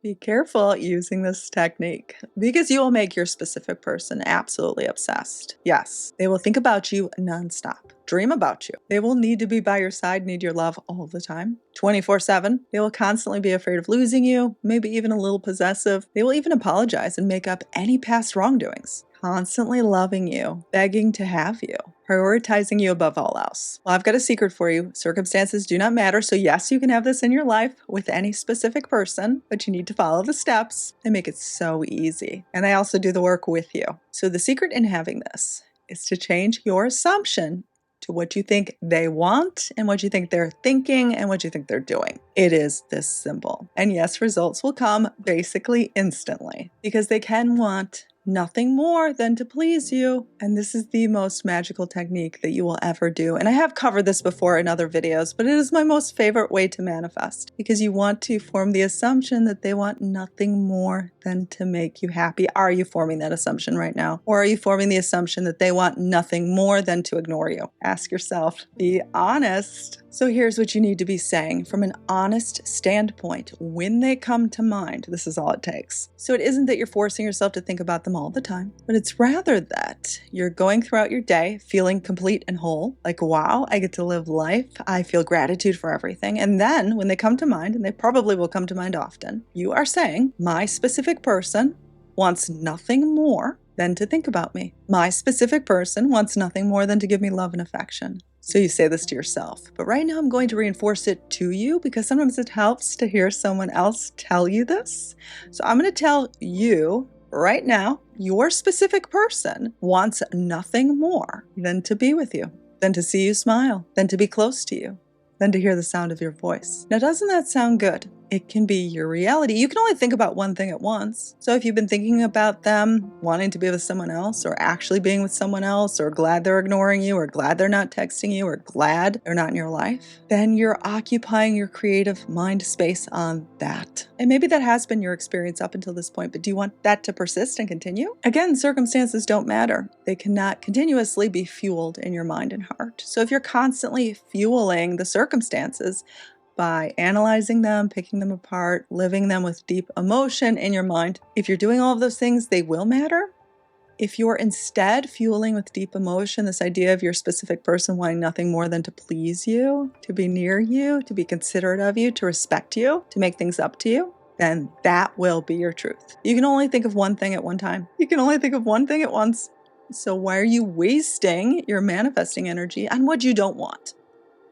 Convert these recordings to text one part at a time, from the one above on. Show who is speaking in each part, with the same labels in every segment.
Speaker 1: Be careful using this technique because you will make your specific person absolutely obsessed. Yes, they will think about you nonstop, dream about you. They will need to be by your side, need your love all the time, 24/7. They will constantly be afraid of losing you, maybe even a little possessive. They will even apologize and make up any past wrongdoings. Constantly loving you, begging to have you, prioritizing you above all else. Well, I've got a secret for you. Circumstances do not matter. So yes, you can have this in your life with any specific person, but you need to follow the steps and make it so easy. And I also do the work with you. So the secret in having this is to change your assumption to what you think they want and what you think they're thinking and what you think they're doing. It is this simple. And yes, results will come basically instantly because they can want nothing more than to please you. And this is the most magical technique that you will ever do. And I have covered this before in other videos, but it is my most favorite way to manifest because you want to form the assumption that they want nothing more than to make you happy. Are you forming that assumption right now? Or are you forming the assumption that they want nothing more than to ignore you? Ask yourself, be honest. So here's what you need to be saying from an honest standpoint. When they come to mind, this is all it takes. So it isn't that you're forcing yourself to think about them all the time, but it's rather that you're going throughout your day feeling complete and whole, like, wow, I get to live life. I feel gratitude for everything. And then when they come to mind, and they probably will come to mind often, you are saying, my specific person wants nothing more than to think about me. My specific person wants nothing more than to give me love and affection. So you say this to yourself. But right now I'm going to reinforce it to you because sometimes it helps to hear someone else tell you this. So I'm going to tell you right now, your specific person wants nothing more than to be with you, than to see you smile, than to be close to you, than to hear the sound of your voice. Now, doesn't that sound good? It can be your reality. You can only think about one thing at once. So if you've been thinking about them wanting to be with someone else or actually being with someone else or glad they're ignoring you or glad they're not texting you or glad they're not in your life, then you're occupying your creative mind space on that. And maybe that has been your experience up until this point, but do you want that to persist and continue? Again, circumstances don't matter. They cannot continuously be fueled in your mind and heart. So if you're constantly fueling the circumstances, by analyzing them, picking them apart, living them with deep emotion in your mind. If you're doing all of those things, they will matter. If you're instead fueling with deep emotion this idea of your specific person wanting nothing more than to please you, to be near you, to be considerate of you, to respect you, to make things up to you, then that will be your truth. You can only think of one thing at one time. You can only think of one thing at once. So why are you wasting your manifesting energy on what you don't want?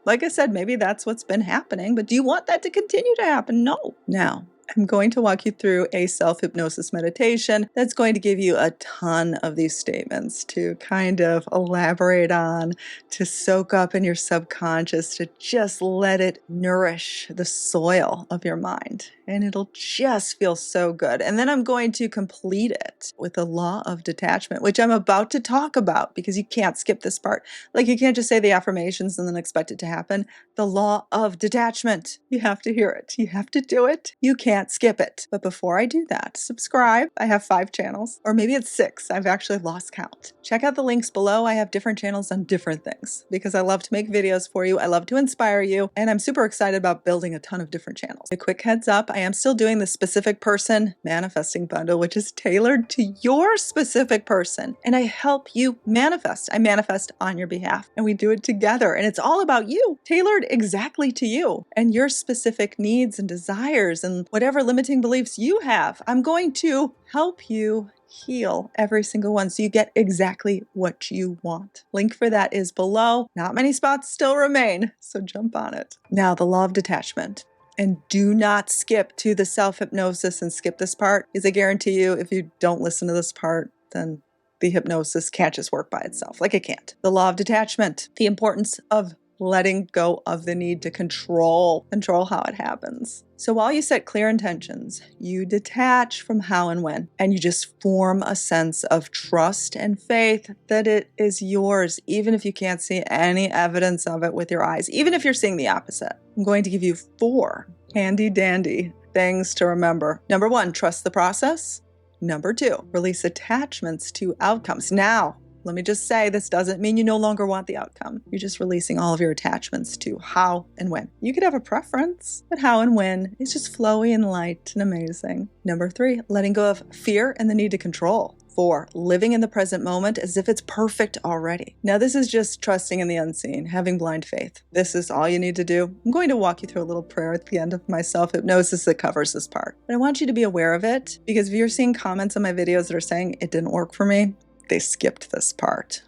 Speaker 1: Like I said, maybe that's what's been happening, but do you want that to continue to happen? No. Now, I'm going to walk you through a self-hypnosis meditation that's going to give you a ton of these statements to kind of elaborate on, to soak up in your subconscious, to just let it nourish the soil of your mind. And it'll just feel so good. And then I'm going to complete it with the law of detachment, which I'm about to talk about because you can't skip this part. Like you can't just say the affirmations and then expect it to happen. The law of detachment. You have to hear it. You have to do it. You can't skip it. But before I do that, subscribe. I have 5 channels, or maybe it's 6. I've actually lost count. Check out the links below. I have different channels on different things because I love to make videos for you. I love to inspire you. And I'm super excited about building a ton of different channels. A quick heads up, I am still doing the specific person manifesting bundle, which is tailored to your specific person. And I help you manifest. I manifest on your behalf and we do it together. And it's all about you, tailored exactly to you and your specific needs and desires and whatever limiting beliefs you have. I'm going to help you heal every single one so you get exactly what you want. Link for that is below. Not many spots still remain, so jump on it. Now, the law of detachment. And do not skip to the self-hypnosis and skip this part, because I guarantee you if you don't listen to this part, then the hypnosis can't just work by itself. Like it can't. The law of detachment, the importance of letting go of the need to control how it happens. So while you set clear intentions, you detach from how and when, and you just form a sense of trust and faith that it is yours, even if you can't see any evidence of it with your eyes, even if you're seeing the opposite. I'm going to give you 4 handy dandy things to remember. Number 1, trust the process. Number 2, release attachments to outcomes. Now, Let me just say, this doesn't mean you no longer want the outcome. You're just releasing all of your attachments to how and when. You could have a preference, but how and when is just flowy and light and amazing. Number 3, letting go of fear and the need to control. 4, living in the present moment as if it's perfect already. Now, this is just trusting in the unseen, having blind faith. This is all you need to do. I'm going to walk you through a little prayer at the end of my self-hypnosis that covers this part. But I want you to be aware of it, because if you're seeing comments on my videos that are saying it didn't work for me, they skipped this part.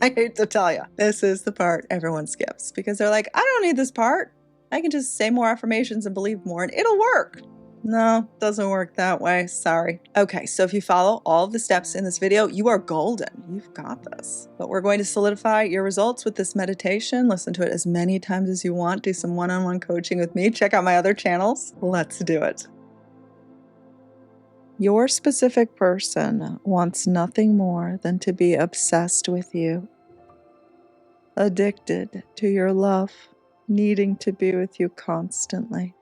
Speaker 1: I hate to tell you, this is the part everyone skips, because they're like, I don't need this part. I can just say more affirmations and believe more and it'll work. No, doesn't work that way. Sorry. Okay, so if you follow all of the steps in this video, you are golden. You've got this. But we're going to solidify your results with this meditation. Listen to it as many times as you want. Do some one-on-one coaching with me. Check out my other channels. Let's do it. Your specific person wants nothing more than to be obsessed with you, addicted to your love, needing to be with you constantly.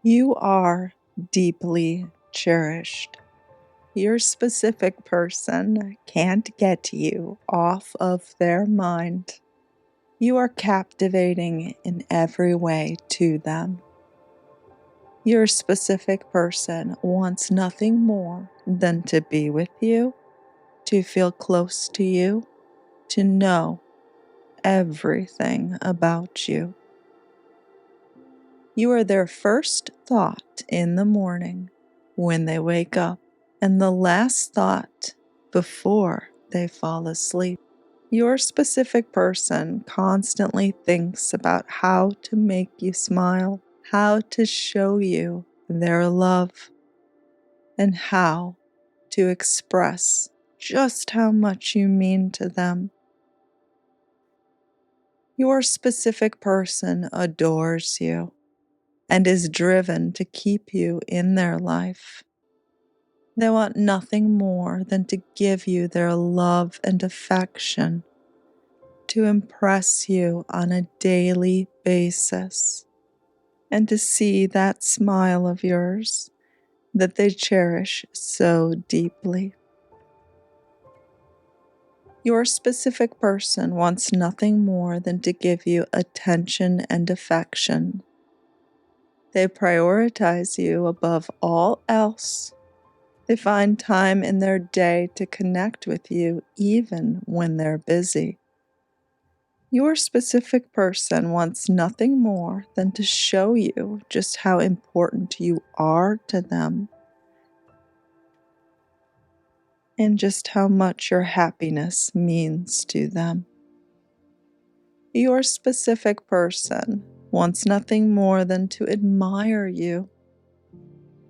Speaker 1: You are deeply cherished. Your specific person can't get you off of their mind. You are captivating in every way to them. Your specific person wants nothing more than to be with you, to feel close to you, to know everything about you. You are their first thought in the morning when they wake up, and the last thought before they fall asleep. Your specific person constantly thinks about how to make you smile, how to show you their love, and how to express just how much you mean to them. Your specific person adores you and is driven to keep you in their life. They want nothing more than to give you their love and affection, to impress you on a daily basis, and to see that smile of yours that they cherish so deeply. Your specific person wants nothing more than to give you attention and affection. They prioritize you above all else. They find time in their day to connect with you even when they're busy. Your specific person wants nothing more than to show you just how important you are to them and just how much your happiness means to them. Your specific person wants nothing more than to admire you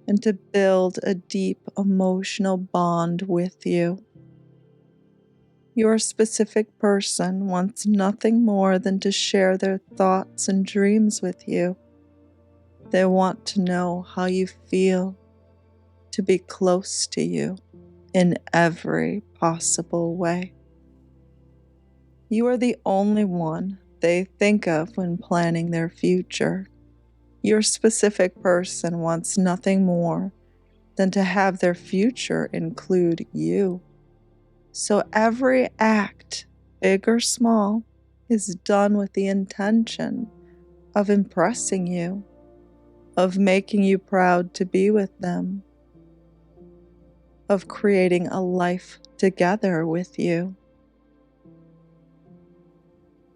Speaker 1: and to build a deep emotional bond with you. Your specific person wants nothing more than to share their thoughts and dreams with you. They want to know how you feel, to be close to you in every possible way. You are the only one they think of when planning their future. Your specific person wants nothing more than to have their future include you. So every act, big or small, is done with the intention of impressing you, of making you proud to be with them, of creating a life together with you.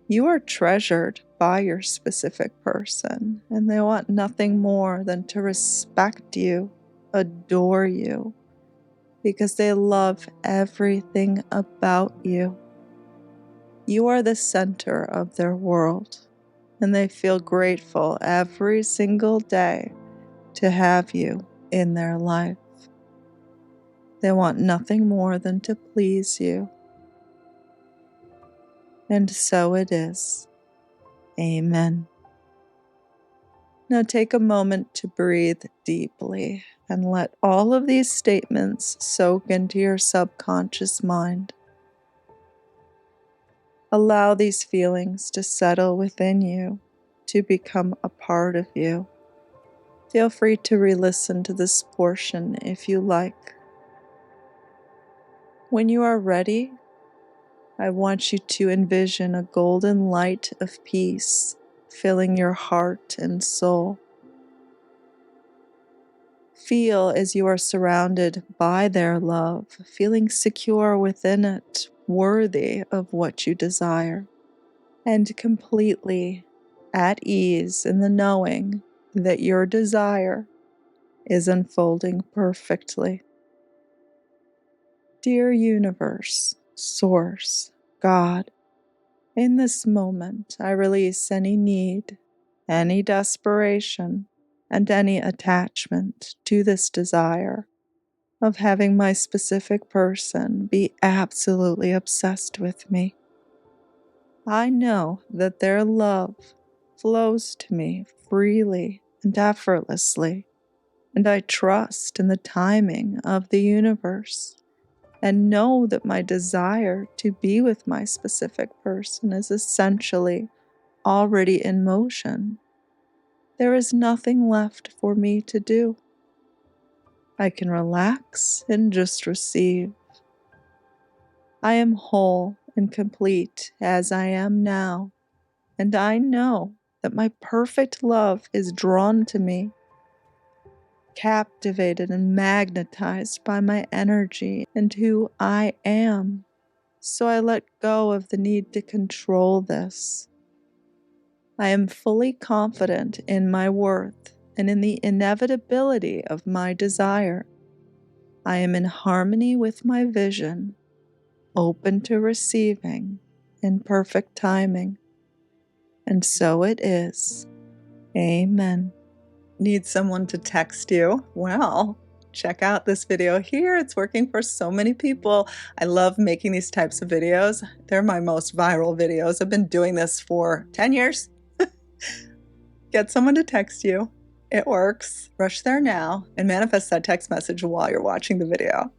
Speaker 1: You are treasured by your specific person, and they want nothing more than to respect you, adore you, because they love everything about you. You are the center of their world, and they feel grateful every single day to have you in their life. They want nothing more than to please you. And so it is. Amen. Now take a moment to breathe deeply and let all of these statements soak into your subconscious mind. Allow these feelings to settle within you, to become a part of you. Feel free to re-listen to this portion if you like. When you are ready, I want you to envision a golden light of peace filling your heart and soul. Feel as you are surrounded by their love, feeling secure within it, worthy of what you desire, and completely at ease in the knowing that your desire is unfolding perfectly. Dear Universe, Source, God, in this moment I release any need, any desperation, and any attachment to this desire of having my specific person be absolutely obsessed with me. I know that their love flows to me freely and effortlessly, and I trust in the timing of the universe and know that my desire to be with my specific person is essentially already in motion. There is nothing left for me to do. I can relax and just receive. I am whole and complete as I am now, and I know that my perfect love is drawn to me, captivated and magnetized by my energy and who I am. So I let go of the need to control this. I am fully confident in my worth and in the inevitability of my desire. I am in harmony with my vision, open to receiving in perfect timing. And so it is. Amen. Need someone to text you? Well, check out this video here. It's working for so many people. I love making these types of videos. They're my most viral videos. I've been doing this for 10 years. Get someone to text you. It works. Rush there now and manifest that text message while you're watching the video.